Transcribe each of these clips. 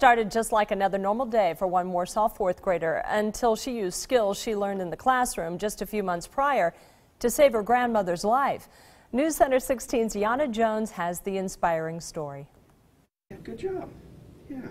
Started just like another normal day for one Warsaw fourth grader until she used skills she learned in the classroom just a few months prior to save her grandmother's life. News Center 16's Yana Jones has the inspiring story. Yeah, good job. Yeah.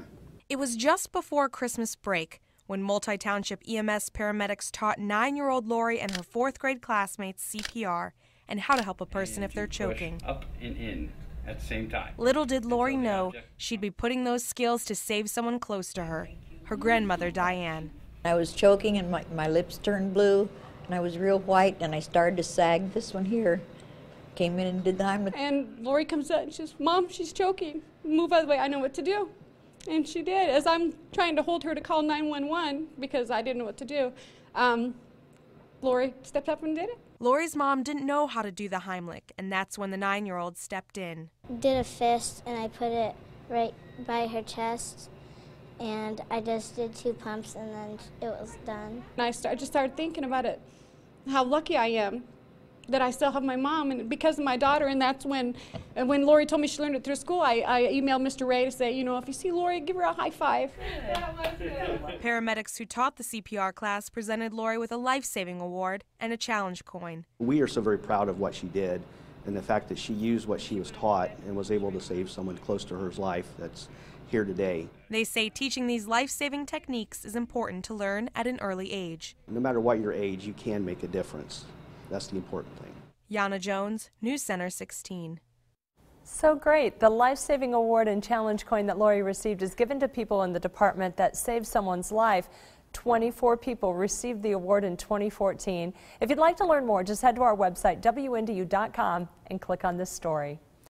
It was just before Christmas break when Multi-Township EMS paramedics taught 9-year-old Lori and her fourth grade classmates CPR and how to help a person if they're choking. Up and in at the same time. Little did Lori know she'd be putting those skills to save someone close to her, her grandmother Diane. I was choking and my lips turned blue and I was real white and I started to sag. This one here came in and did the Heimlich. And Lori comes up and she says, "Mom, she's choking. Move out of the way, I know what to do." And she did. As I'm trying to hold her to call 911 because I didn't know what to do, Lori stepped up and did it. Lori's mom didn't know how to do the Heimlich, and that's when the 9-year-old stepped in. Did a fist and I put it right by her chest, and I just did 2 pumps and then it was done. And I just started thinking about it, how lucky I am that I still have my mom and because of my daughter. And that's when Lori told me she learned it through school, I emailed Mr. Ray to say, you know, if you see Lori, give her a high five. Paramedics who taught the CPR class presented Lori with a life-saving award and a challenge coin. We are so very proud of what she did and the fact that she used what she was taught and was able to save someone close to her life that's here today. They say teaching these life-saving techniques is important to learn at an early age. No matter what your age, you can make a difference. That's the important thing. Yana Jones, News Center 16. So great. The life-saving award and challenge coin that Lori received is given to people in the department that saved someone's life. 24 people received the award in 2014. If you'd like to learn more, just head to our website, WNDU.com, and click on this story.